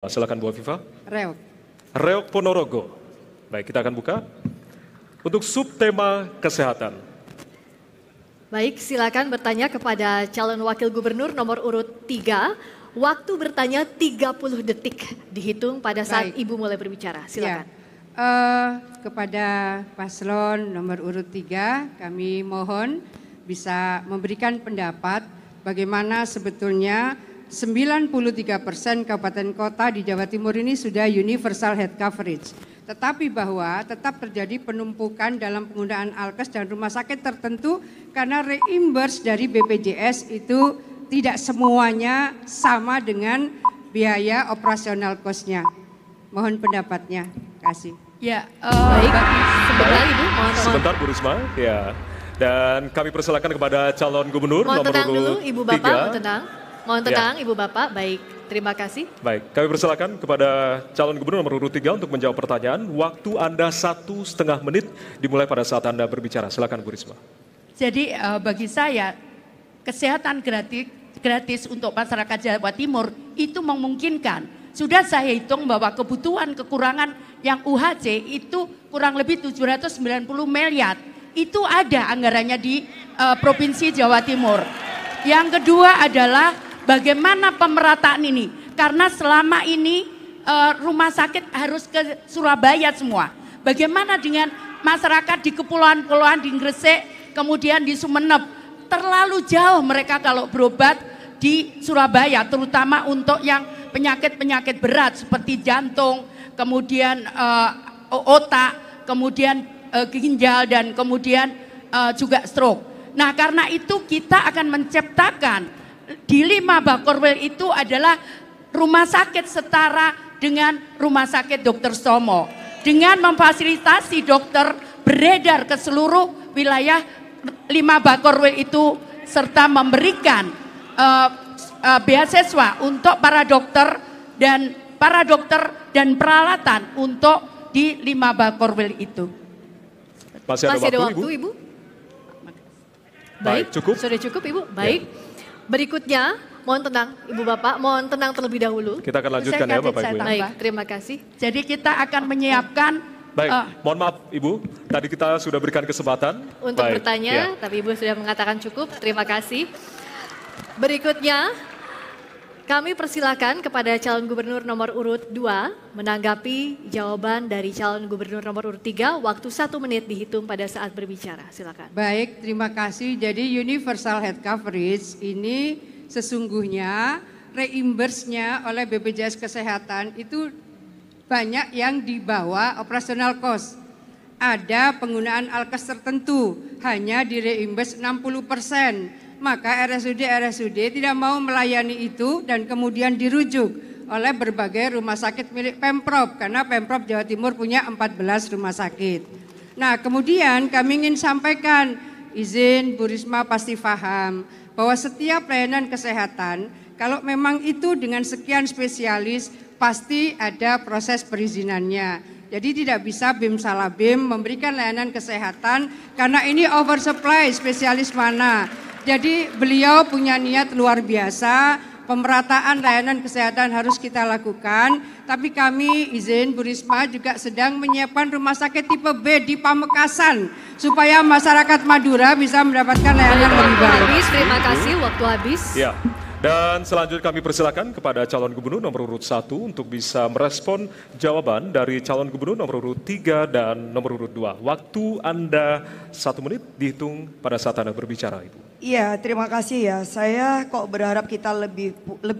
Silakan Bu Afifah. Reok. Reok Ponorogo. Baik, kita akan buka untuk subtema kesehatan. Baik, silakan bertanya kepada calon wakil gubernur nomor urut 3. Waktu bertanya 30 detik dihitung pada saat Ibu mulai berbicara. Silakan. Kepada paslon nomor urut 3, kami mohon bisa memberikan pendapat bagaimana sebetulnya 93% kabupaten kota di Jawa Timur ini sudah universal health coverage. Tetapi bahwa tetap terjadi penumpukan dalam penggunaan alkes dan rumah sakit tertentu karena reimburse dari BPJS itu tidak semuanya sama dengan biaya operasional cost-nya. Mohon pendapatnya. Kasih. Ya, baik. Sebentar Ibu, mohon. Sebentar Bu Risma. Ya. Dan kami persilakan kepada calon gubernur mohon nomor tenang dulu, urut Ibu Bapak, 3. mohon tenang. Mohon tenang, Ibu Bapak. Baik, terima kasih. Baik, kami persilakan kepada calon gubernur nomor urut 3 untuk menjawab pertanyaan. Waktu Anda 1,5 menit dimulai pada saat Anda berbicara. Silakan Bu Risma. Jadi bagi saya kesehatan gratis untuk masyarakat Jawa Timur itu memungkinkan. Sudah saya hitung bahwa kebutuhan kekurangan yang UHC itu kurang lebih 790 miliar. Itu ada anggarannya di Provinsi Jawa Timur. Yang kedua adalah bagaimana pemerataan ini. Karena selama ini rumah sakit harus ke Surabaya semua. Bagaimana dengan masyarakat di kepulauan-kepulauan di Gresik, kemudian di Sumeneb. Terlalu jauh mereka kalau berobat di Surabaya, terutama untuk yang penyakit-penyakit berat seperti jantung, kemudian otak, kemudian ginjal, dan kemudian juga stroke. Nah, karena itu kita akan menciptakan di 5 Bakorwil itu adalah rumah sakit setara dengan rumah sakit Dr. Somo. Dengan memfasilitasi dokter beredar ke seluruh wilayah 5 Bakorwil itu serta memberikan beasiswa untuk para dokter dan peralatan untuk di 5 Bakorwil itu. Masih ada waktu, Ibu? Baik, cukup. Sudah cukup Ibu? Baik. Ya. Berikutnya, mohon tenang Ibu Bapak, mohon tenang terlebih dahulu. Kita akan lanjutkan ya Bapak Ibu. Baik, terima kasih. Jadi kita akan menyiapkan. Baik, mohon maaf Ibu, tadi kita sudah berikan kesempatan. Untuk bertanya, tapi Ibu sudah mengatakan cukup, terima kasih. Berikutnya, kami persilakan kepada calon gubernur nomor urut 2 menanggapi jawaban dari calon gubernur nomor urut 3. Waktu 1 menit dihitung pada saat berbicara. Silakan. Baik, terima kasih. Jadi universal health coverage ini sesungguhnya reimburse-nya oleh BPJS Kesehatan itu banyak yang di bawah operational cost. Ada penggunaan alkes tertentu hanya di reimburse 60%. Maka RSUD tidak mau melayani itu dan kemudian dirujuk oleh berbagai rumah sakit milik Pemprov. Karena Pemprov Jawa Timur punya 14 rumah sakit. Nah, kemudian kami ingin sampaikan, izin Bu Risma pasti paham bahwa setiap pelayanan kesehatan kalau memang itu dengan sekian spesialis pasti ada proses perizinannya. Jadi tidak bisa bim salah bim memberikan layanan kesehatan karena ini oversupply spesialis mana. Jadi beliau punya niat luar biasa, pemerataan layanan kesehatan harus kita lakukan. Tapi kami izin Bu Risma juga sedang menyiapkan rumah sakit tipe B di Pamekasan supaya masyarakat Madura bisa mendapatkan layanan lebih baik. Habis, terima kasih, waktu habis. Ya. Dan selanjutnya kami persilakan kepada calon gubernur nomor urut 1 untuk bisa merespon jawaban dari calon gubernur nomor urut 3 dan nomor urut 2. Waktu Anda 1 menit dihitung pada saat Anda berbicara, Ibu. Iya, terima kasih ya. Saya kok berharap kita lebih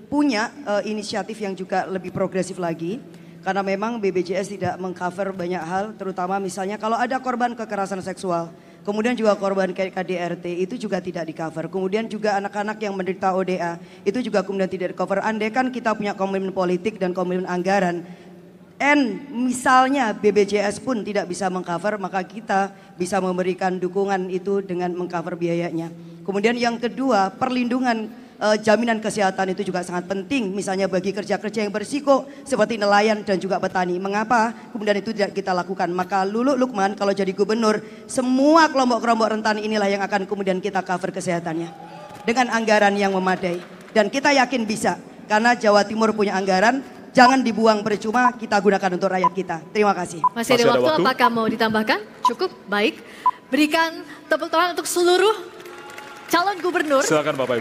punya inisiatif yang juga lebih progresif lagi. Karena memang BPJS tidak mengcover banyak hal, terutama misalnya kalau ada korban kekerasan seksual. Kemudian juga korban KDRT itu juga tidak di cover. Kemudian juga anak-anak yang menderita ODA itu juga kemudian tidak di cover. Andai kan kita punya komitmen politik dan komitmen anggaran. Misalnya BPJS pun tidak bisa mengcover, maka kita bisa memberikan dukungan itu dengan mengcover biayanya. Kemudian yang kedua, perlindungan jaminan kesehatan itu juga sangat penting. Misalnya bagi kerja-kerja yang berisiko seperti nelayan dan juga petani. Mengapa kemudian itu tidak kita lakukan? Maka Lulu Lukman kalau jadi gubernur, semua kelompok-kelompok rentan inilah yang akan kemudian kita cover kesehatannya. Dengan anggaran yang memadai. Dan kita yakin bisa. Karena Jawa Timur punya anggaran, jangan dibuang percuma, kita gunakan untuk rakyat kita. Terima kasih. Masih ada waktu, apakah mau ditambahkan? Cukup, baik. Berikan tepuk tangan untuk seluruh calon gubernur. Silakan Bapak Ibu.